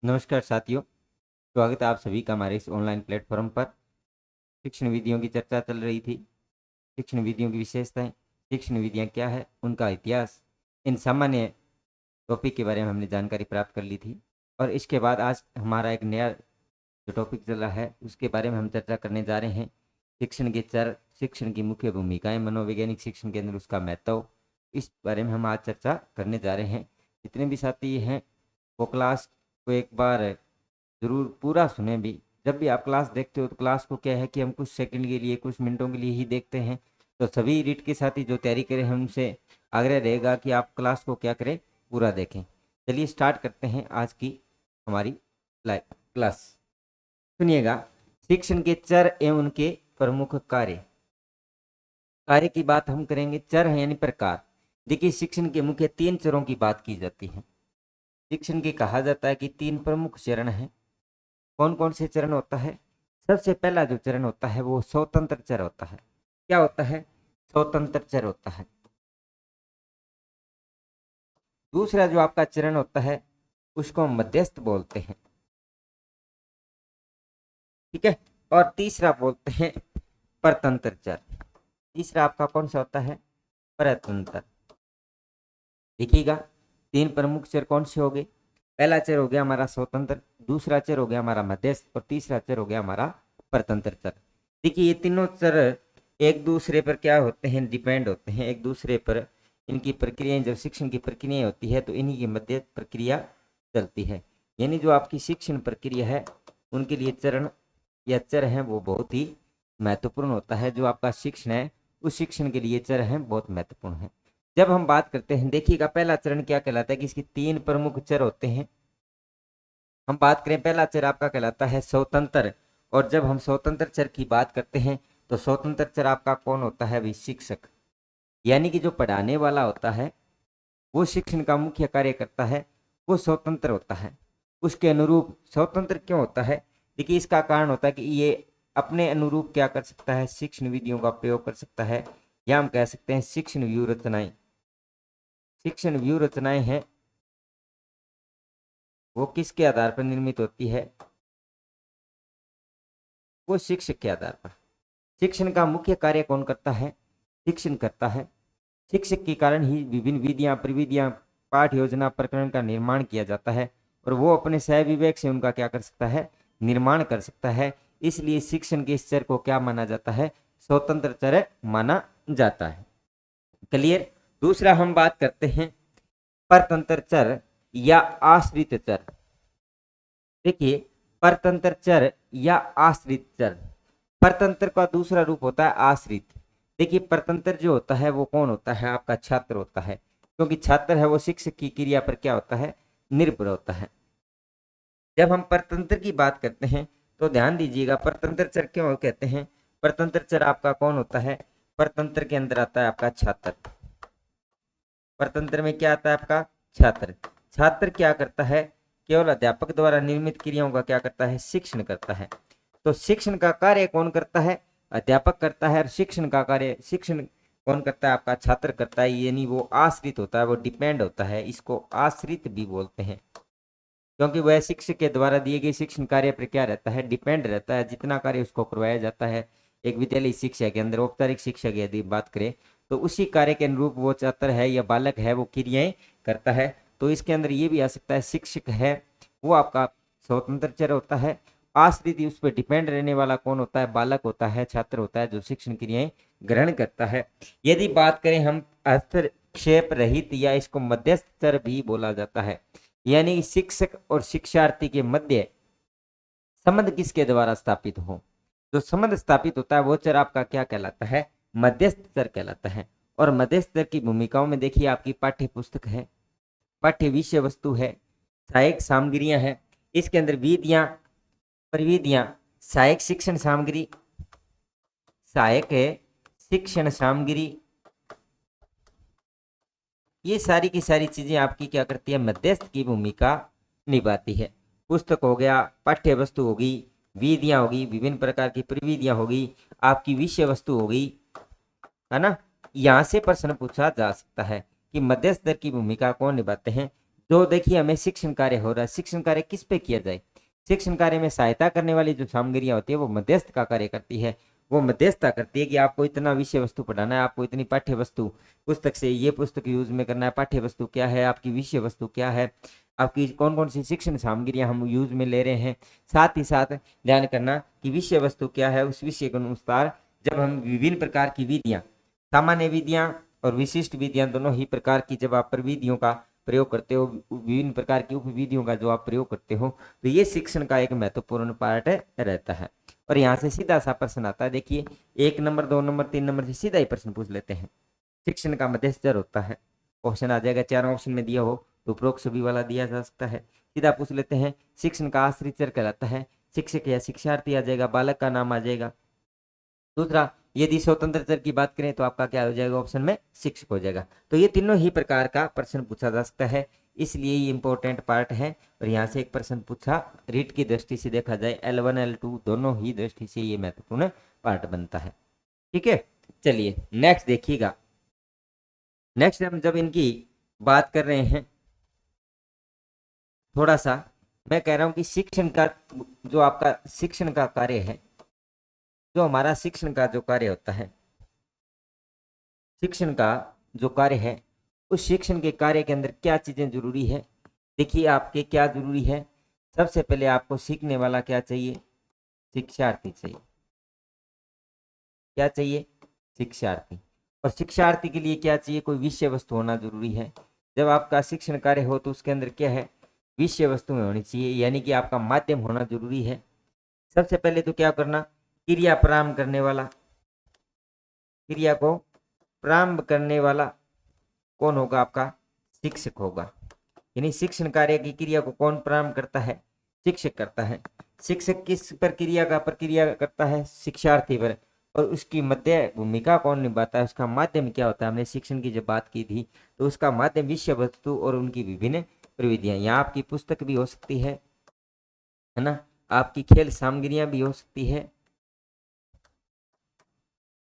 नमस्कार साथियों, स्वागत है आप सभी का हमारे इस ऑनलाइन प्लेटफॉर्म पर। शिक्षण विधियों की चर्चा चल रही थी। शिक्षण विधियों की विशेषताएं, शिक्षण विधियां क्या है, उनका इतिहास, इन सामान्य टॉपिक के बारे में हमने जानकारी प्राप्त कर ली थी। और इसके बाद आज हमारा एक नया जो टॉपिक चल रहा है उसके बारे में हम चर्चा करने जा रहे हैं। शिक्षण के चर, शिक्षण की मुख्य भूमिकाएं, मनोवैज्ञानिक शिक्षण के अंदर उसका महत्व, इस बारे में हम आज चर्चा करने जा रहे हैं। जितने भी साथी हैं वो क्लास को एक बार जरूर पूरा सुने भी। जब भी आप क्लास देखते हो तो क्लास को क्या है कि हम कुछ सेकंड के लिए, कुछ मिनटों के लिए ही देखते हैं। तो सभी रीट के साथी जो तैयारी करें, हमसे आग्रह रहेगा कि आप क्लास को क्या करें, पूरा देखें। चलिए स्टार्ट करते हैं आज की हमारी लाइव क्लास। सुनिएगा, शिक्षण के चर एवं उनके प्रमुख कार्य। कार्य की बात हम करेंगे, चर है यानी प्रकार। देखिए, शिक्षण के मुख्य 3 चरों की बात की जाती है। शिक्षण के कहा जाता है कि 3 प्रमुख चरण हैं। कौन कौन से चरण होता है? सबसे पहला जो चरण होता है वो स्वतंत्र चर होता है। क्या होता है? स्वतंत्र चर होता है। दूसरा जो आपका चरण होता है उसको हम मध्यस्थ बोलते हैं, ठीक है। और तीसरा बोलते हैं परतंत्र चर। तीसरा आपका कौन सा होता है? परतंत्र। देखिएगा, 3 प्रमुख चर कौन से हो गए? पहला चर हो गया हमारा स्वतंत्र, दूसरा चर हो गया हमारा मध्यस्थ, और तीसरा चर हो गया हमारा परतंत्र चर। देखिए, ये तीनों चर एक दूसरे पर क्या होते हैं? डिपेंड होते हैं एक दूसरे पर। इनकी प्रक्रियाएं, जब शिक्षण की प्रक्रिया होती है तो इन्हीं की मध्य प्रक्रिया चलती है। यानी जो आपकी शिक्षण प्रक्रिया है उनके लिए चरण या चर हैं वो बहुत ही महत्वपूर्ण होता है। जो आपका शिक्षण है उस शिक्षण के लिए चर हैं बहुत महत्वपूर्ण है। जब हम बात करते हैं, देखिएगा, पहला चरण क्या कहलाता है कि इसकी 3 प्रमुख चर होते हैं। हम बात करें, पहला चर आपका कहलाता है स्वतंत्र। और जब हम स्वतंत्र चर की बात करते हैं तो स्वतंत्र चर आपका कौन होता है? अभी शिक्षक, यानी कि जो पढ़ाने वाला होता है वो शिक्षण का मुख्य कार्य करता है, वो स्वतंत्र होता है। उसके अनुरूप स्वतंत्र क्यों होता है? देखिए, इसका कारण होता है कि ये अपने अनुरूप क्या कर सकता है? शिक्षण विधियों का प्रयोग कर सकता है, या हम कह सकते हैं शिक्षण व्यूह रचनाएं। शिक्षण व्यूह रचनाएं हैं वो किसके आधार पर निर्मित होती है? वो शिक्षक के आधार पर। शिक्षण का मुख्य कार्य कौन करता है? शिक्षण करता है। शिक्षक के कारण ही विभिन्न विधियां, प्रविधियां, पाठ योजना, प्रकरण का निर्माण किया जाता है, और वो अपने सह विवेक से उनका क्या कर सकता है? निर्माण कर सकता है। इसलिए शिक्षण के इस चर को क्या माना जाता है? स्वतंत्र चर माना जाता है। क्लियर? दूसरा हम बात करते हैं परतंत्र चर या आश्रित चर। देखिए, परतंत्र चर या आश्रित चर। परतंत्र का दूसरा रूप होता है आश्रित। देखिए, परतंत्र जो होता है वो कौन होता है? आपका छात्र होता है, क्योंकि छात्र है वो शिक्षक की क्रिया पर क्या होता है? निर्भर होता है। जब हम परतंत्र की बात करते हैं तो ध्यान दीजिएगा, परतंत्र चर क्यों कहते हैं? परतंत्र चर आपका कौन होता है? परतंत्र के अंदर आता है आपका छात्र। परतंत्र में क्या आता है? आपका छात्र। छात्र क्या करता है? केवल अध्यापक द्वारा निर्मित क्रियाओं का क्या करता है? शिक्षण करता है। तो शिक्षण का कार्य कौन करता है? अध्यापक करता है। और शिक्षण का कार्य, शिक्षण कौन करता है? आपका छात्र करता है। यानी वो आश्रित होता है, वो डिपेंड होता है। इसको आश्रित भी बोलते हैं, क्योंकि वह शिक्षक के द्वारा दिए गए शिक्षण कार्य पर क्या रहता है? डिपेंड रहता है। जितना कार्य उसको करवाया जाता है एक विद्यालय शिक्षा के अंदर, औपचारिक शिक्षा की यदि बात करें तो उसी कार्य के अनुरूप वो छात्र है या बालक है वो क्रियाएं करता है। तो इसके अंदर ये भी आ सकता है, शिक्षक है वो आपका स्वतंत्र चर होता है। आश्रित, उस पर डिपेंड रहने वाला कौन होता है? बालक होता है, छात्र होता है, जो शिक्षण क्रियाएं ग्रहण करता है। यदि बात करें हम हस्तक्षेप रहित, या इसको मध्यस्थ चर भी बोला जाता है, यानी शिक्षक और शिक्षार्थी के मध्य संबंध किसके द्वारा स्थापित हो? जो संबंध स्थापित होता है वो चर आपका क्या कहलाता है? मध्यस्थ चर कहलाता है। और मध्यस्थ चर की भूमिकाओं में देखिए, आपकी पाठ्य पुस्तक है, पाठ्य विषय वस्तु है, सहायक सामग्रियां हैं, इसके अंदर विधियां, प्रविधियां, सहायक शिक्षण सामग्री, सहायक शिक्षण सामग्री, ये सारी की सारी चीजें आपकी क्या करती है? मध्यस्थ की भूमिका निभाती है। पुस्तक हो गया, पाठ्य वस्तु होगी, विधियां होगी, विभिन्न प्रकार की प्रविधियां होगी, आपकी विषय वस्तु होगी, है ना। यहाँ से प्रश्न पूछा जा सकता है कि मध्यस्थ की भूमिका कौन निभाते हैं? जो देखिए हमें शिक्षण कार्य हो रहा है, शिक्षण कार्य किस पे किया जाए? शिक्षण कार्य में सहायता करने वाली जो सामग्रियां होती है वो मध्यस्थ का कार्य करती है। वो मध्यस्थता करती है कि आपको इतना विषय वस्तु पढ़ाना है, आपको इतनी पाठ्य वस्तु पुस्तक से ये पुस्तक यूज में करना है, पाठ्य वस्तु क्या है, आपकी विषय वस्तु क्या है, आपकी कौन कौन सी शिक्षण सामग्रियां हम यूज में ले रहे हैं। साथ ही साथ ध्यान करना कि विषय वस्तु क्या है, उस विषय के अनुसार जब हम विभिन्न प्रकार की विधियां, सामान्य विधियां और विशिष्ट विधियां, दोनों ही प्रकार की जब आप प्रविधियों का प्रयोग करते हो, विभिन्न प्रकार की उपविधियों का जो आप प्रयोग करते हो, तो ये शिक्षण का एक महत्वपूर्ण पार्ट रहता है। और यहाँ से सीधा सा प्रश्न आता है, देखिए 1 नंबर 2 नंबर 3 नंबर से सीधा ही प्रश्न पूछ लेते हैं। शिक्षण का मध्यस्थ होता है, ऑप्शन आ जाएगा, 4 ऑप्शन में दिया हो तो उपरोक्त सभी वाला दिया जा सकता है। सीधा पूछ लेते हैं, शिक्षण का आश्रित चर कहलाता है, शिक्षक या शिक्षार्थी आ जाएगा, बालक का नाम आ जाएगा। दूसरा, यदि स्वतंत्र चर की बात करें तो आपका क्या हो जाएगा, ऑप्शन में शिक्षक हो जाएगा। तो ये तीनों ही प्रकार का प्रश्न पूछा जा सकता है, इसलिए ये इंपॉर्टेंट पार्ट है। और यहाँ से एक प्रश्न पूछा, रीट की दृष्टि से देखा जाए L1 L2 दोनों ही दृष्टि से ये महत्वपूर्ण पार्ट बनता है। ठीक है, चलिए नेक्स्ट देखिएगा। नेक्स्ट हम जब इनकी बात कर रहे हैं, थोड़ा सा मैं कह रहा हूं कि शिक्षण का जो आपका शिक्षण का कार्य है, जो हमारा शिक्षण का जो कार्य होता है, शिक्षण का जो कार्य है, उस शिक्षण के कार्य के अंदर क्या चीजें जरूरी है। देखिए आपके क्या जरूरी है, सबसे पहले आपको सीखने वाला क्या चाहिए, शिक्षार्थी चाहिए। क्या चाहिए, शिक्षार्थी। और शिक्षार्थी के लिए क्या चाहिए, कोई विषय वस्तु होना जरूरी है। जब आपका शिक्षण कार्य हो तो उसके अंदर क्या है, विषय वस्तु में होनी चाहिए, यानी कि आपका माध्यम होना जरूरी है। सबसे पहले तो क्या करना, क्रिया प्रारंभ करने वाला, क्रिया को प्रारंभ करने वाला कौन होगा, आपका शिक्षक होगा। यानी शिक्षण कार्य की क्रिया को कौन प्रारंभ करता है, शिक्षक करता है। शिक्षक किस पर क्रिया का प्रक्रिया करता है, शिक्षार्थी पर। और उसकी मध्य भूमिका कौन निभाता है, उसका माध्यम क्या होता है। हमने शिक्षण की जब बात की थी तो उसका माध्यम विषय वस्तु और उनकी विभिन्न प्रविधियां, यहाँ आपकी पुस्तक भी हो सकती है ना, आपकी खेल सामग्रियां भी हो सकती है,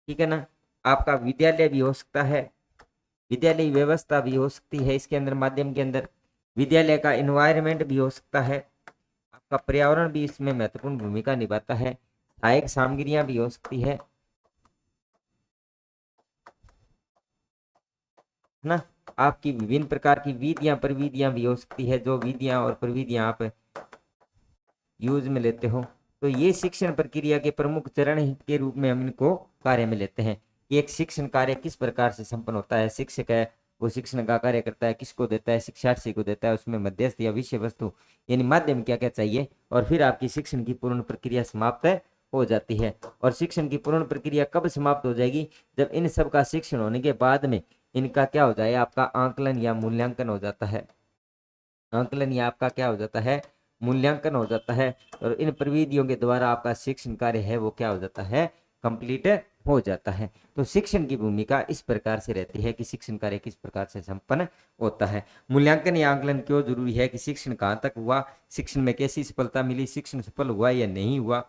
ठीक है ना, आपका विद्यालय भी हो सकता है, विद्यालय व्यवस्था भी हो सकती है इसके अंदर, माध्यम के अंदर विद्यालय का एनवायरनमेंट भी हो सकता है, आपका पर्यावरण भी इसमें महत्वपूर्ण भूमिका निभाता है, सहायक सामग्रियां भी हो सकती है ना, आपकी विभिन्न प्रकार की विधियां प्रविधियां भी हो सकती है, जो विधियां और प्रविधियां आप यूज में लेते हो। तो ये शिक्षण प्रक्रिया के प्रमुख चरण के रूप में हम इनको कार्य में लेते हैं कि एक शिक्षण कार्य किस प्रकार से संपन्न होता है। शिक्षक है वो शिक्षण का कार्य करता है, किसको देता है, शिक्षार्थी को देता है, उसमें मध्यस्थ या विषय वस्तु यानी माध्यम क्या क्या चाहिए, और फिर आपकी शिक्षण की पूर्ण प्रक्रिया समाप्त हो जाती है। और शिक्षण की पूर्ण प्रक्रिया कब समाप्त हो जाएगी, जब इन सब का शिक्षण होने के बाद में इनका क्या हो जाए, आपका आंकलन या मूल्यांकन हो जाता है। आंकलन या आपका क्या हो जाता है, मूल्यांकन हो जाता है। और इन प्रविधियों के द्वारा आपका शिक्षण कार्य है वो क्या हो जाता है, कंप्लीट हो जाता है। तो शिक्षण की भूमिका इस प्रकार से रहती है कि शिक्षण कार्य किस प्रकार से संपन्न होता है। मूल्यांकन या आंकलन क्यों जरूरी है कि शिक्षण कहाँ तक हुआ, शिक्षण में कैसी सफलता मिली, शिक्षण सफल हुआ या नहीं हुआ,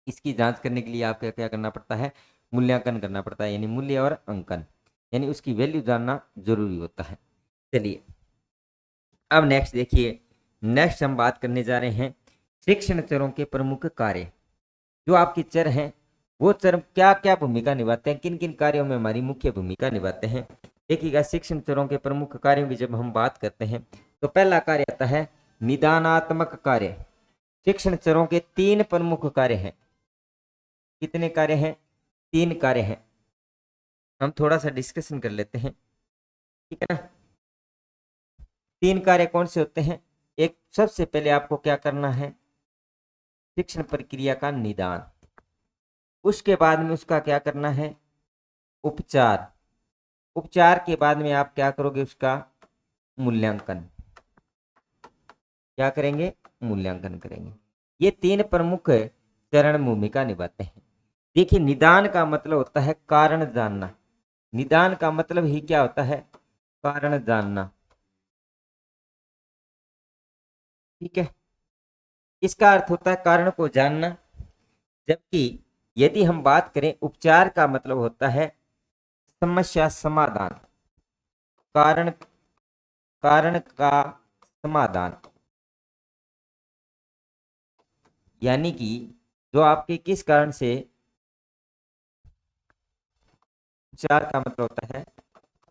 इसकी जांच करने के लिए आपको क्या करना पड़ता है, मूल्यांकन करना पड़ता है, यानी मूल्य और अंकन, यानी उसकी वैल्यू जानना जरूरी होता है। चलिए अब नेक्स्ट देखिए, नेक्स्ट हम बात करने जा रहे हैं शिक्षण चरों के प्रमुख कार्य। जो आपके चर हैं वो चर क्या क्या भूमिका निभाते हैं, किन किन कार्यों में हमारी मुख्य भूमिका निभाते हैं। देखिएगा, शिक्षण चरों के प्रमुख कार्यों की जब हम बात करते हैं तो पहला कार्य आता है निदानात्मक कार्य। शिक्षण चरों के 3 प्रमुख कार्य हैं। कितने कार्य हैं, 3 कार्य हैं। हम थोड़ा सा डिस्कशन कर लेते हैं, ठीक है ना। 3 कार्य कौन से होते हैं, एक सबसे पहले आपको क्या करना है, शिक्षण प्रक्रिया का निदान, उसके बाद में उसका क्या करना है, उपचार, उपचार के बाद में आप क्या करोगे, उसका मूल्यांकन, क्या करेंगे, मूल्यांकन करेंगे। ये 3 प्रमुख चरण भूमिका निभाते हैं। देखिए, निदान का मतलब होता है कारण जानना। निदान का मतलब ही क्या होता है, कारण जानना, ठीक है। इसका अर्थ होता है कारण को जानना। जबकि यदि हम बात करें उपचार का मतलब होता है समस्या समाधान, कारण का समाधान, यानी कि जो आपके किस कारण से, उपचार का मतलब होता है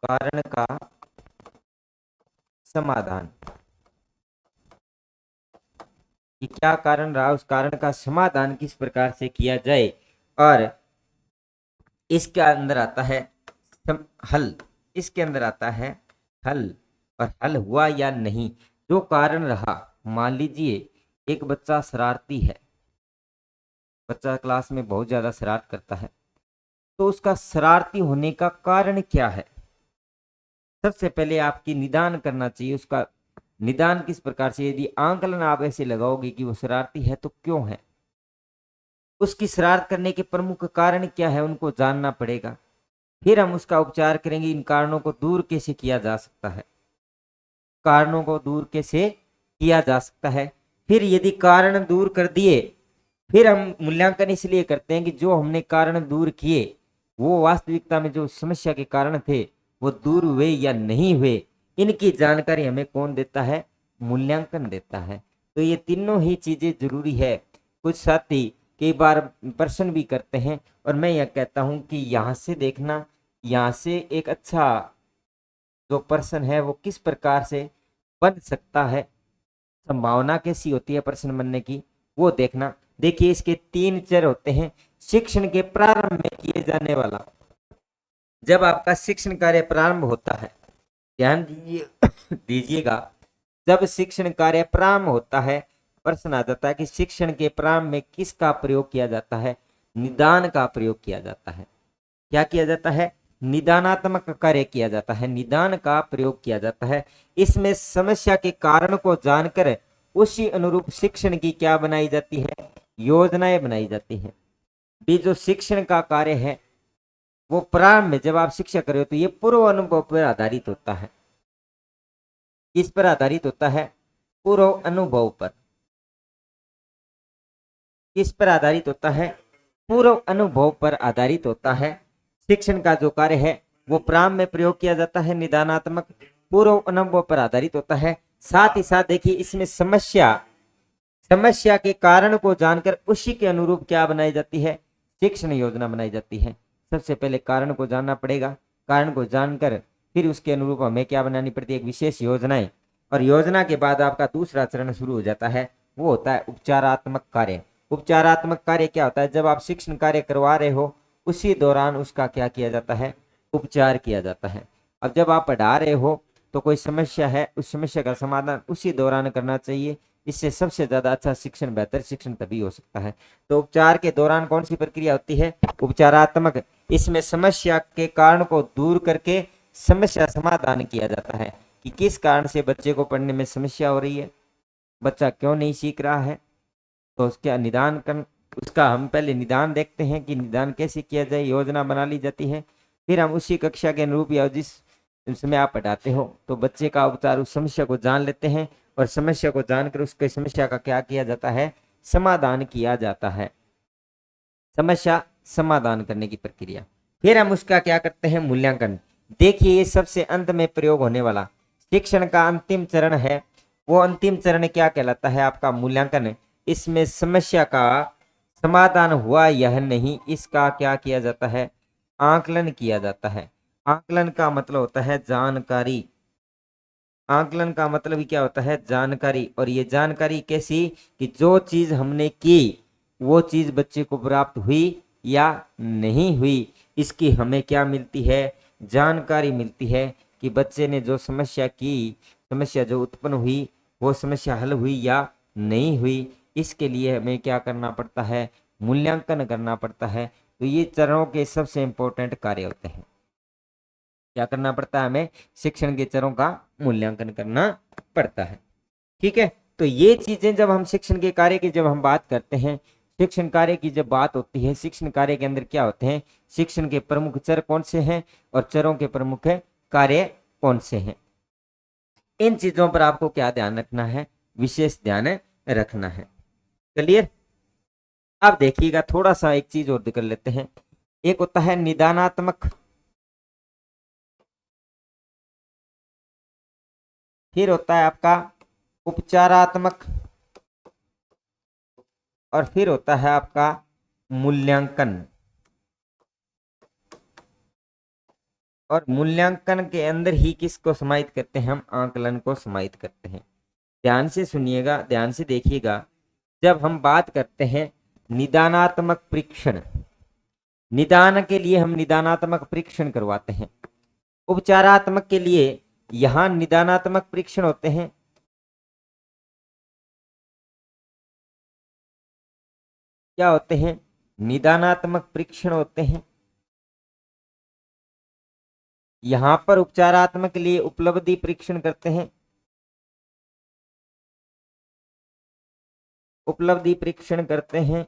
कारण का समाधान, कि क्या कारण रहा, उस कारण का समाधान किस प्रकार से किया जाए। और इसके अंदर आता है हल, इसके अंदर आता है हल, और हल हुआ या नहीं, जो कारण रहा। मान लीजिए एक बच्चा शरारती है, बच्चा क्लास में बहुत ज्यादा शरारत करता है, तो उसका शरारती होने का कारण क्या है। सबसे पहले आपकी निदान करना चाहिए, उसका निदान किस प्रकार से, यदि आंकलन आप ऐसे लगाओगे कि वो शरारती है तो क्यों है, उसकी शरारत करने के प्रमुख कारण क्या है, उनको जानना पड़ेगा। फिर हम उसका उपचार करेंगे, इन कारणों को दूर कैसे किया जा सकता है, कारणों को दूर कैसे किया जा सकता है। फिर यदि कारण दूर कर दिए, फिर हम मूल्यांकन इसलिए करते हैं कि जो हमने कारण दूर किए वो वास्तविकता में जो समस्या के कारण थे वो दूर हुए या नहीं हुए, इनकी जानकारी हमें कौन देता है, मूल्यांकन देता है। तो ये तीनों ही चीजें जरूरी है। कुछ साथी कई बार प्रश्न भी करते हैं, और मैं यह कहता हूं कि यहाँ से देखना, यहाँ से एक अच्छा जो प्रश्न है वो किस प्रकार से बन सकता है, संभावना कैसी होती है प्रश्न बनने की, वो देखना। देखिए इसके तीन चर होते हैं। शिक्षण के प्रारंभ में किए जाने वाला, जब आपका शिक्षण कार्य प्रारंभ होता है, ध्यान दीजिएगा, जब शिक्षण कार्य प्रारंभ होता है, प्रश्न आ जाता है कि शिक्षण के प्रारंभ में किसका प्रयोग किया जाता है, निदान का प्रयोग किया जाता है। क्या किया जाता है, निदानात्मक कार्य किया जाता है, निदान का प्रयोग किया जाता है। इसमें समस्या के कारण को जानकर उसी अनुरूप शिक्षण की क्या बनाई जाती है, योजनाएं बनाई जाती हैं। भी जो शिक्षण का कार्य है वो प्रारंभ में जब आप शिक्षा कर रहे हो तो ये पूर्व अनुभव पर आधारित होता है। किस पर आधारित होता है, पूर्व अनुभव पर। किस पर आधारित होता है, पूर्व अनुभव पर आधारित होता है। शिक्षण का जो कार्य है वो प्रारंभ में प्रयोग किया जाता है, निदानात्मक पूर्व अनुभव पर आधारित होता है। साथ ही साथ देखिए इसमें समस्या के कारण को जानकर उसी के अनुरूप क्या बनाई जाती है, शिक्षण योजना बनाई जाती है। सबसे पहले कारण को जानना पड़ेगा, कारण को जानकर फिर उसके अनुरूप हमें क्या बनानी पड़ती है, एक विशेष योजनाएं। और योजना के बाद आपका दूसरा चरण शुरू हो जाता है, वो होता है उपचारात्मक कार्य। उपचारात्मक कार्य क्या होता है, जब आप शिक्षण कार्य करवा रहे हो उसी दौरान उसका क्या किया जाता है, उपचार किया जाता है। अब जब आप पढ़ा रहे हो तो कोई समस्या है, उस समस्या का समाधान उसी दौरान करना चाहिए। इससे सबसे ज्यादा अच्छा शिक्षण, बेहतर शिक्षण तभी हो सकता है। तो उपचार के दौरान कौन सी प्रक्रिया होती है, उपचारात्मक। इसमें समस्या के कारण को दूर करके समस्या समाधान किया जाता है, कि किस कारण से बच्चे को पढ़ने में समस्या हो रही है, बच्चा क्यों नहीं सीख रहा है। तो उसका निदान कर, उसका हम पहले निदान देखते हैं कि निदान कैसे किया जाए, योजना बना ली जाती है। फिर हम उसी कक्षा के अनुरूप या जिस समय आप पढ़ाते हो तो बच्चे का उपचार, उस समस्या को जान लेते हैं, और समस्या को जानकर उसके समस्या का क्या किया जाता है, समाधान किया जाता है। समस्या समाधान करने की प्रक्रिया। फिर हम उसका क्या करते हैं, मूल्यांकन। देखिए ये सबसे अंत में प्रयोग होने वाला शिक्षण का अंतिम चरण है। वो अंतिम चरण क्या कहलाता है, आपका मूल्यांकन। इसमें समस्या का समाधान हुआ यह नहीं, इसका क्या किया जाता है, आकलन किया जाता है। आकलन का मतलब होता है जानकारी। आकलन का मतलब ही क्या होता है, जानकारी। और ये जानकारी कैसी, कि जो चीज हमने की वो चीज बच्चे को प्राप्त हुई या नहीं हुई, इसकी हमें क्या मिलती है, जानकारी मिलती है। कि बच्चे ने जो समस्या की, समस्या जो उत्पन्न हुई वो समस्या हल हुई या नहीं हुई, इसके लिए हमें क्या करना पड़ता है, मूल्यांकन करना पड़ता है। तो ये चरणों के सबसे इंपॉर्टेंट कार्य होते हैं। क्या करना पड़ता है, हमें शिक्षण के चरों का मूल्यांकन करना पड़ता है। ठीक है, तो ये चीजें जब हम शिक्षण के कार्य की जब हम बात करते हैं, शिक्षण कार्य की जब बात होती है, शिक्षण कार्य के अंदर क्या होते हैं, शिक्षण के प्रमुख चर कौन से हैं और चरों के प्रमुख कार्य कौन से हैं, इन चीजों पर आपको क्या ध्यान रखना है, विशेष ध्यान रखना है। क्लियर। अब देखिएगा थोड़ा सा एक चीज और कर लेते हैं। एक होता है निदानात्मक, फिर होता है आपका उपचारात्मक, और फिर होता है आपका मूल्यांकन। और मूल्यांकन के अंदर ही किसको समाहित करते हैं? हम आकलन को समाहित करते हैं। ध्यान से सुनिएगा, ध्यान से देखिएगा। जब हम बात करते हैं निदानात्मक परीक्षण, निदान के लिए हम निदानात्मक परीक्षण करवाते हैं। उपचारात्मक के लिए यहां निदानात्मक परीक्षण होते हैं, क्या होते हैं? निदानात्मक परीक्षण होते हैं। यहां पर उपचारात्मक के लिए उपलब्धि परीक्षण करते हैं, उपलब्धि परीक्षण करते हैं।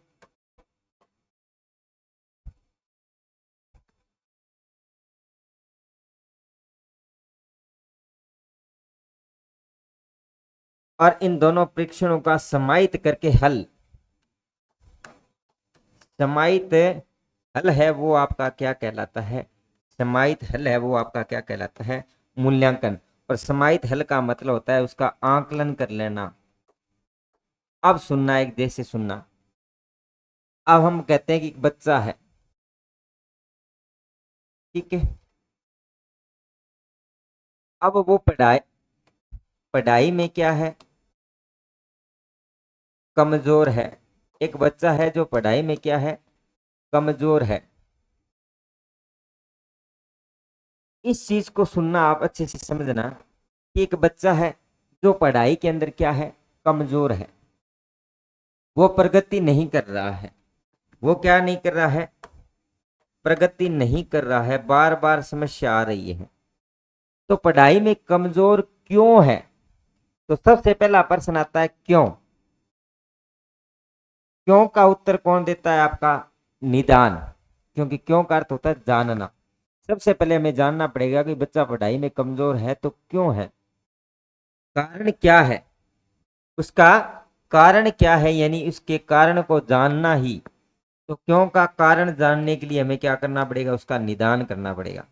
और इन दोनों परीक्षणों का समाहित करके हल, समाहित हल है वो आपका क्या कहलाता है? समाहित हल है वो आपका क्या कहलाता है? मूल्यांकन। और समाहित हल का मतलब होता है उसका आकलन कर लेना। अब सुनना, एक देश से सुनना। अब हम कहते हैं कि एक बच्चा है, ठीक है, अब वो पढ़ाई पढ़ाई में क्या है? कमजोर है। एक बच्चा है जो पढ़ाई में क्या है? कमजोर है। इस चीज को सुनना, आप अच्छे से समझना कि एक बच्चा है जो पढ़ाई के अंदर क्या है? कमजोर है। वो प्रगति नहीं कर रहा है। वो क्या नहीं कर रहा है? प्रगति नहीं कर रहा है, बार बार समस्या आ रही है। तो पढ़ाई में कमजोर क्यों है? तो सबसे पहला प्रश्न आता है क्यों। क्यों का उत्तर कौन देता है? आपका निदान। क्योंकि क्यों का अर्थ होता है जानना। सबसे पहले हमें जानना पड़ेगा कि बच्चा पढ़ाई में कमजोर है तो क्यों है, कारण क्या है, उसका कारण क्या है, यानी उसके कारण को जानना ही। तो क्यों का कारण जानने के लिए हमें क्या करना पड़ेगा? उसका निदान करना पड़ेगा।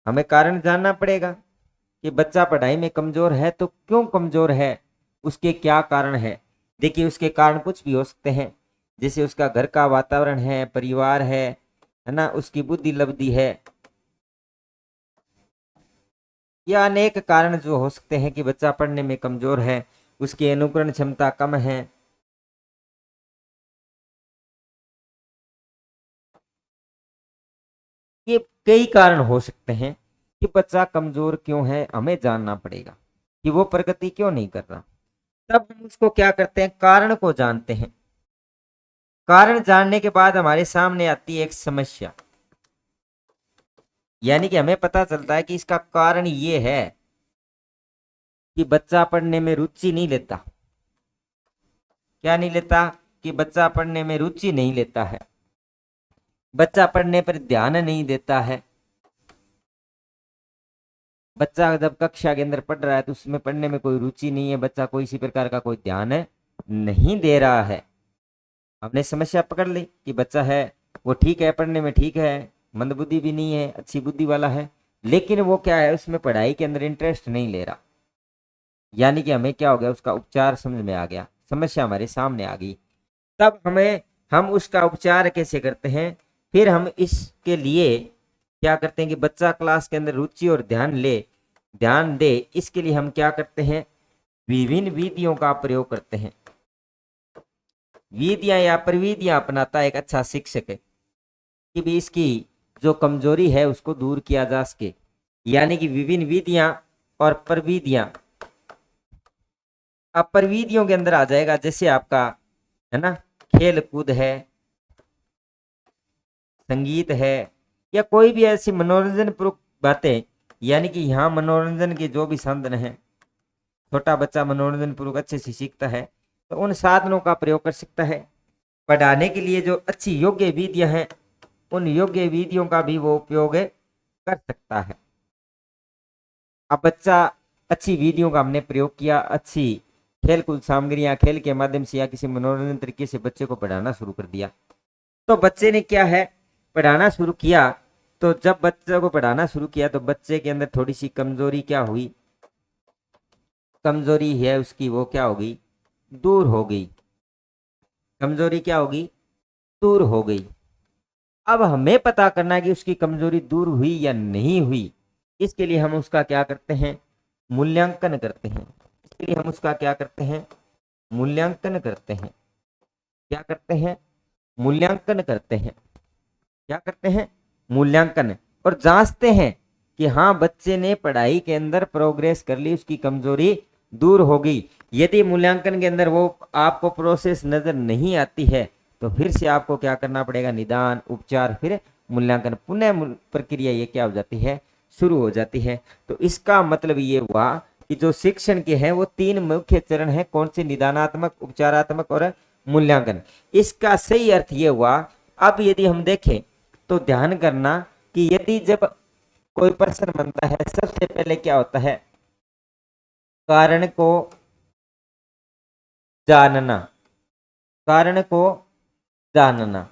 हमें कारण जानना पड़ेगा कि बच्चा पढ़ाई में कमजोर है तो क्यों कमजोर है, उसके क्या कारण है। देखिए, उसके कारण कुछ भी हो सकते हैं, जैसे उसका घर का वातावरण है, परिवार है ना, उसकी बुद्धि लब्धि है, या अनेक कारण जो हो सकते हैं कि बच्चा पढ़ने में कमजोर है, उसकी अनुकरण क्षमता कम है। ये कई कारण हो सकते हैं कि बच्चा कमजोर क्यों है। हमें जानना पड़ेगा कि वो प्रगति क्यों नहीं कर रहा। तब हम उसको क्या करते हैं? कारण को जानते हैं। कारण जानने के बाद हमारे सामने आती है एक समस्या, यानी कि हमें पता चलता है कि इसका कारण ये है कि बच्चा पढ़ने में रुचि नहीं लेता। क्या नहीं लेता? कि बच्चा पढ़ने में रुचि नहीं लेता है, बच्चा पढ़ने पर ध्यान नहीं देता है। बच्चा जब कक्षा के अंदर पढ़ रहा है तो उसमें पढ़ने में कोई रुचि नहीं है, बच्चा कोई इसी प्रकार का कोई ध्यान नहीं दे रहा है। हमने समस्या पकड़ ली कि बच्चा है वो ठीक है, पढ़ने में ठीक है, मंदबुद्धि भी नहीं है, अच्छी बुद्धि वाला है, लेकिन वो क्या है, उसमें पढ़ाई के अंदर इंटरेस्ट नहीं ले रहा। यानी कि हमें क्या हो गया? उसका उपचार समझ में आ गया, समस्या हमारे सामने आ गई। तब हम उसका उपचार कैसे करते हैं? फिर हम इसके लिए क्या करते हैं कि बच्चा क्लास के अंदर रुचि और ध्यान दे, इसके लिए हम क्या करते हैं? विभिन्न विधियों का प्रयोग करते हैं। विधियां या प्रविधियां अपनाता एक अच्छा शिक्षक है कि भी इसकी जो कमजोरी है उसको दूर किया जा सके। यानी कि विभिन्न विधियां और प्रविधियां। अब प्रविधियों के अंदर आ जाएगा, जैसे आपका है ना, खेल कूद है, संगीत है, या कोई भी ऐसी मनोरंजन पूर्वक बातें। यानी कि यहाँ मनोरंजन के जो भी साधन है, छोटा बच्चा मनोरंजन पूर्वक अच्छे से सीखता है तो उन साधनों का प्रयोग कर सकता है। पढ़ाने के लिए जो अच्छी योग्य विधियां हैं, उन योग्य विधियों का भी वो उपयोग कर सकता है। अब बच्चा अच्छी विधियों का हमने प्रयोग किया, अच्छी खेलकूद सामग्रियां, खेल के माध्यम से या किसी मनोरंजन तरीके से बच्चे को पढ़ाना शुरू कर दिया। तो बच्चे ने क्या है, पढ़ाना शुरू किया। तो जब बच्चे को पढ़ाना शुरू किया तो बच्चे के अंदर थोड़ी सी कमजोरी क्या हुई? कमजोरी है उसकी वो क्या होगी, दूर हो गई। कमजोरी क्या होगी, दूर हो गई। अब हमें पता करना है कि उसकी कमजोरी दूर हुई या नहीं हुई। इसके लिए हम उसका क्या करते हैं, मूल्यांकन करते हैं। इसके लिए हम उसका क्या करते हैं, मूल्यांकन करते हैं। क्या करते हैं, मूल्यांकन करते हैं। क्या करते हैं, मूल्यांकन। और जांचते हैं कि हाँ बच्चे ने पढ़ाई के अंदर प्रोग्रेस कर ली, उसकी कमजोरी दूर हो गई। यदि मूल्यांकन के अंदर वो आपको प्रोसेस नजर नहीं आती है तो फिर से आपको क्या करना पड़ेगा, निदान, उपचार, फिर मूल्यांकन, पुनः प्रक्रिया ये क्या हो जाती है, शुरू हो जाती है। तो इसका मतलब ये हुआ कि जो शिक्षण के हैं वो 3 मुख्य चरण है। कौन से, निदानात्मक, उपचारात्मक और मूल्यांकन। इसका सही अर्थ ये हुआ। अब यदि हम देखें तो ध्यान करना कि यदि जब कोई प्रश्न बनता है सबसे पहले क्या होता है, कारण को जानना। कारण को जानना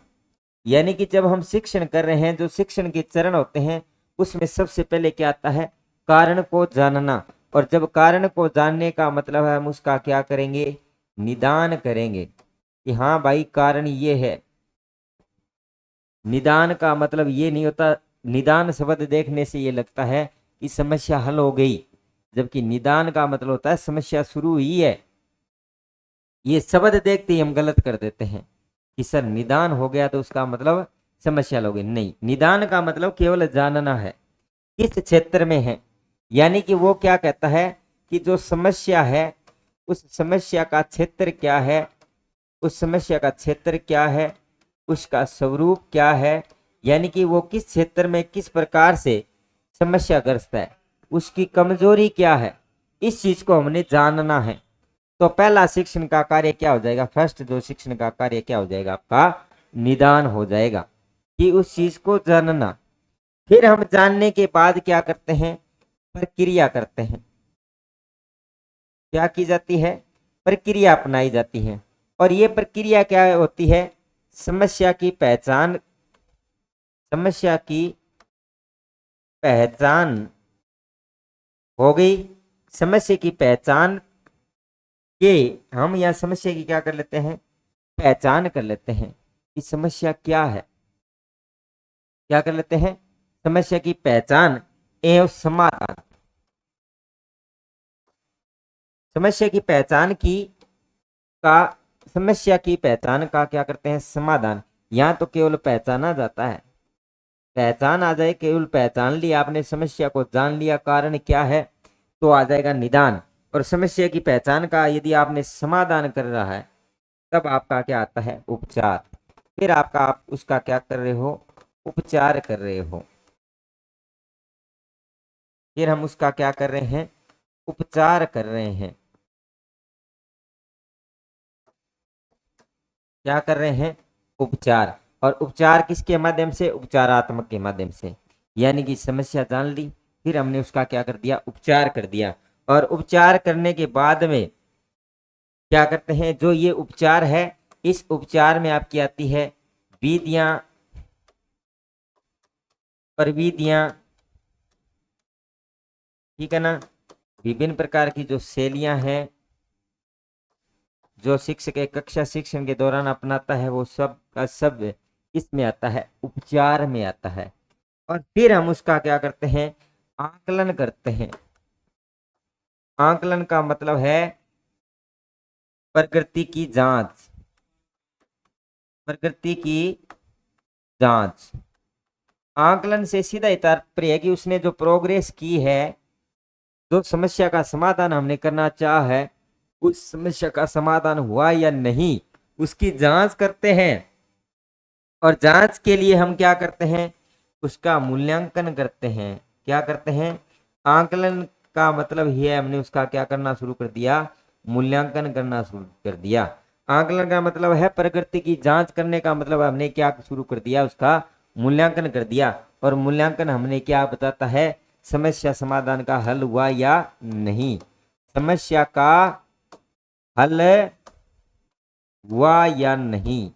यानी कि जब हम शिक्षण कर रहे हैं, जो शिक्षण के चरण होते हैं उसमें सबसे पहले क्या आता है, कारण को जानना। और जब कारण को जानने का मतलब है हम उसका क्या करेंगे, निदान करेंगे कि हाँ भाई कारण ये है। निदान का मतलब ये नहीं होता, निदान शब्द देखने से ये लगता है कि समस्या हल हो गई, जबकि निदान का मतलब होता है समस्या शुरू हुई है। ये शब्द देखते ही हम गलत कर देते हैं कि सर निदान हो गया तो उसका मतलब समस्या हल हो गई। नहीं, निदान का मतलब केवल जानना है किस क्षेत्र में है। यानी कि वो क्या कहता है कि जो समस्या है उस समस्या का क्षेत्र क्या है, उस समस्या का क्षेत्र क्या है, उसका स्वरूप क्या है। यानी कि वो किस क्षेत्र में किस प्रकार से समस्याग्रस्त है, उसकी कमजोरी क्या है, इस चीज को हमने जानना है। तो पहला शिक्षण का कार्य क्या हो जाएगा, फर्स्ट जो शिक्षण का कार्य क्या हो जाएगा आपका, निदान हो जाएगा कि उस चीज को जानना। फिर हम जानने के बाद क्या करते हैं, प्रक्रिया करते हैं। क्या की जाती है, प्रक्रिया अपनाई जाती है। और ये प्रक्रिया क्या होती है, समस्या की पहचान, समस्या की पहचान हो गई। समस्या की पहचान के हम यहाँ समस्या की क्या कर लेते हैं, पहचान कर लेते हैं कि समस्या क्या है। क्या कर लेते हैं, समस्या की पहचान एवं समाधान। समस्या की पहचान की का समस्या की पहचान का क्या करते हैं, समाधान। यहाँ तो केवल पहचाना जाता है, पहचान आ जाए, केवल पहचान लिया आपने, समस्या को जान लिया कारण क्या है, तो आ जाएगा निदान। और समस्या की पहचान का यदि आपने समाधान कर रहा है तब आपका क्या आता है, उपचार। फिर आपका आप उसका क्या कर रहे हो, उपचार कर रहे हो। फिर हम उसका क्या कर रहे हैं, उपचार कर रहे हैं। क्या कर रहे हैं, उपचार। और उपचार किसके माध्यम से, उपचारात्मक के माध्यम से। यानी कि समस्या जान ली, फिर हमने उसका क्या कर दिया, उपचार कर दिया। और उपचार करने के बाद में क्या करते हैं, जो ये उपचार है, इस उपचार में आपकी आती है विधियां, प्रविधियां, ठीक है ना। विभिन्न प्रकार की जो शैलियां हैं जो शिक्षक एक कक्षा शिक्षण के दौरान अपनाता है, वो सब का सब इसमें आता है, उपचार में आता है। और फिर हम उसका क्या करते हैं, आकलन करते हैं। आकलन का मतलब है प्रकृति की जांच, प्रकृति की जांच। आकलन से सीधा ही तात्पर्य है कि उसने जो प्रोग्रेस की है, जो समस्या का समाधान हमने करना चाहा है, उस समस्या का समाधान हुआ या नहीं, उसकी जांच करते हैं। और जांच के लिए हम क्या करते हैं, उसका मूल्यांकन करते हैं। क्या करते हैं, आकलन का मतलब ही है हमने उसका क्या करना शुरू कर दिया, मूल्यांकन करना शुरू कर दिया। आकलन का मतलब है प्रकृति की जांच करने का मतलब हमने क्या शुरू कर दिया, उसका मूल्यांकन कर दिया। और मूल्यांकन हमने क्या बताता है, समस्या समाधान का हल हुआ या नहीं, समस्या का हल हुआ या नहीं,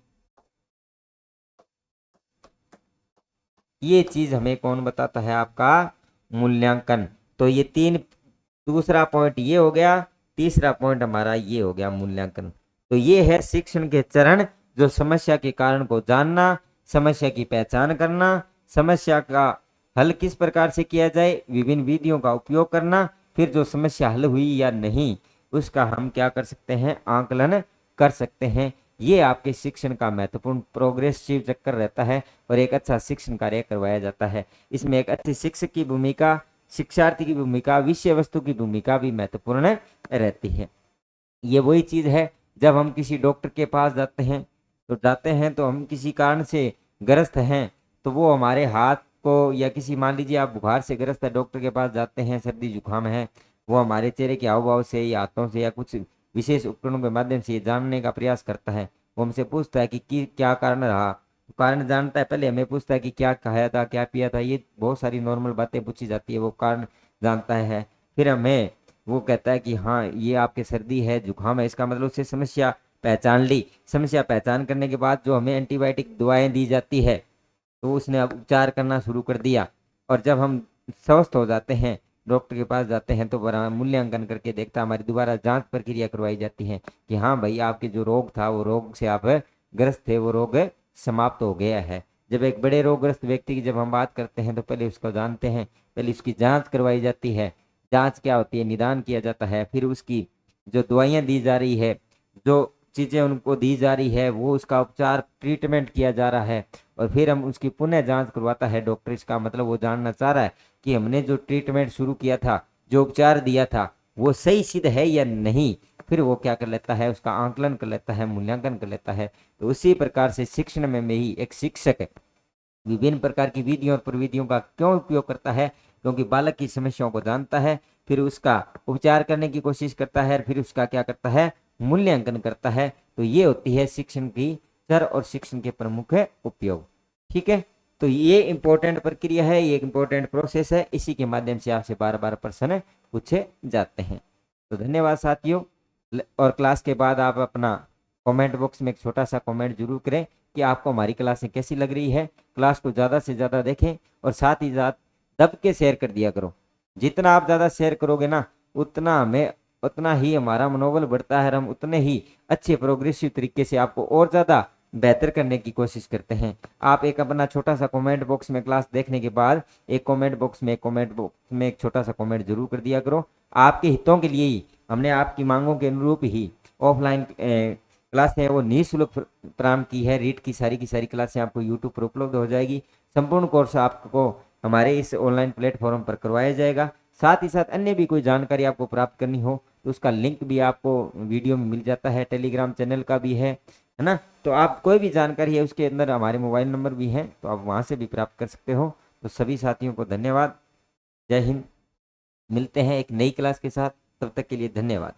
ये चीज हमें कौन बताता है, आपका मूल्यांकन। तो ये 3, दूसरा पॉइंट ये हो गया कि समस्या जान ली, फिर हमने उसका क्या कर दिया, उपचार कर दिया। और उपचार करने के बाद में क्या करते हैं, जो ये उपचार है, इसको समझते हैं। तीसरा पॉइंट हमारा ये हो गया मूल्यांकन। तो ये है शिक्षण के चरण, जो समस्या के कारण को जानना, समस्या की पहचान करना, समस्या का हल किस प्रकार से किया जाए, विभिन्न विधियों का उपयोग करना, फिर जो समस्या हल हुई या नहीं उसका हम क्या कर सकते हैं, आंकलन कर सकते हैं। ये आपके शिक्षण का महत्वपूर्ण प्रोग्रेसिव चक्कर रहता है और एक अच्छा शिक्षण कार्य करवाया जाता है। इसमें एक अच्छे शिक्षक की भूमिका, शिक्षार्थी की भूमिका, विषय वस्तु की भूमिका भी महत्वपूर्ण रहती है। ये वही चीज है, जब हम किसी डॉक्टर के पास जाते हैं तो हम किसी कारण से ग्रस्त हैं, तो वो हमारे हाथ को, या किसी मान लीजिए आप बुखार से ग्रस्त है, डॉक्टर के पास जाते हैं, सर्दी जुकाम है, वो हमारे चेहरे के हाव भाव से या हाथों से या कुछ विशेष उपकरणों के माध्यम से ये जानने का प्रयास करता है। वो हमसे पूछता है कि क्या कारण रहा, कारण जानता है, पहले हमें पूछता है कि क्या खाया था, क्या पिया था, ये बहुत सारी नॉर्मल बातें पूछी जाती है, वो कारण जानता है। फिर हमें वो कहता है कि हाँ ये आपके सर्दी है, जुकाम है, इसका मतलब उससे समस्या पहचान ली। समस्या पहचान करने के बाद जो हमें एंटीबायोटिक दवाएं दी जाती है, तो उसने अब उपचार करना शुरू कर दिया। और जब हम स्वस्थ हो जाते हैं, डॉक्टर के पास जाते हैं, तो बड़ा मूल्यांकन करके देखता है, हमारी दोबारा जांच प्रक्रिया करवाई जाती है कि हाँ भाई आपके जो रोग था, वो रोग से आप ग्रस्त थे, वो रोग समाप्त हो गया है। जब एक बड़े रोगग्रस्त व्यक्ति की जब हम बात करते हैं तो पहले उसको जानते हैं, पहले उसकी जांच करवाई जाती है। जांच क्या होती है, निदान किया जाता है, फिर उसकी जो दवाइयाँ दी जा रही है, जो चीज़ें उनको दी जा रही है, वो उसका उपचार ट्रीटमेंट किया जा रहा है, और फिर हम उसकी पुनः जांच करवाता है डॉक्टर। इसका मतलब वो जानना चाह रहा है कि हमने जो ट्रीटमेंट शुरू किया था, जो उपचार दिया था, वो सही सिद्ध है या नहीं। फिर वो क्या कर लेता है, उसका आंकलन कर लेता है, मूल्यांकन कर लेता है। तो उसी प्रकार से शिक्षण में ही एक शिक्षक विभिन्न प्रकार की विधियों और प्रविधियों का क्यों उपयोग करता है, क्योंकि बालक की समस्याओं को जानता है, फिर उसका उपचार करने की कोशिश करता है, फिर उसका क्या करता है, मूल्यांकन करता है। तो ये होती है शिक्षण की चर और शिक्षण के प्रमुख उपयोग। ठीक है, तो ये इंपॉर्टेंट प्रक्रिया है, ये एक इंपॉर्टेंट प्रोसेस है, इसी के माध्यम से आपसे बार बार प्रश्न पूछे जाते हैं। तो धन्यवाद साथियों। और क्लास के बाद आप अपना कमेंट बॉक्स में एक छोटा सा कमेंट जरूर करें कि आपको हमारी क्लासें कैसी लग रही है। क्लास को ज़्यादा से ज़्यादा देखें और साथ ही साथ दब के शेयर कर दिया करो। जितना आप ज़्यादा शेयर करोगे ना, उतना ही हमारा मनोबल बढ़ता है, हम उतने ही अच्छे प्रोग्रेसिव तरीके से आपको और ज़्यादा बेहतर करने की कोशिश करते हैं। आप एक अपना छोटा सा कमेंट बॉक्स में क्लास देखने के बाद एक कमेंट बॉक्स में एक छोटा सा कमेंट जरूर कर दिया करो। आपके हितों के लिए ही हमने आपकी मांगों के अनुरूप ही ऑफलाइन क्लास है वो निःशुल्क प्रारंभ की है। रीट की सारी क्लासें आपको यूट्यूब पर उपलब्ध हो जाएगी। संपूर्ण कोर्स आपको हमारे इस ऑनलाइन प्लेटफॉर्म पर करवाया जाएगा। साथ ही साथ अन्य भी कोई जानकारी आपको प्राप्त करनी हो तो उसका लिंक भी आपको वीडियो में मिल जाता है, टेलीग्राम चैनल का भी है ना। तो आप कोई भी जानकारी है उसके अंदर हमारे मोबाइल नंबर भी हैं, तो आप वहां से भी प्राप्त कर सकते हो। तो सभी साथियों को धन्यवाद। जय हिंद। मिलते हैं एक नई क्लास के साथ, तब तक के लिए धन्यवाद।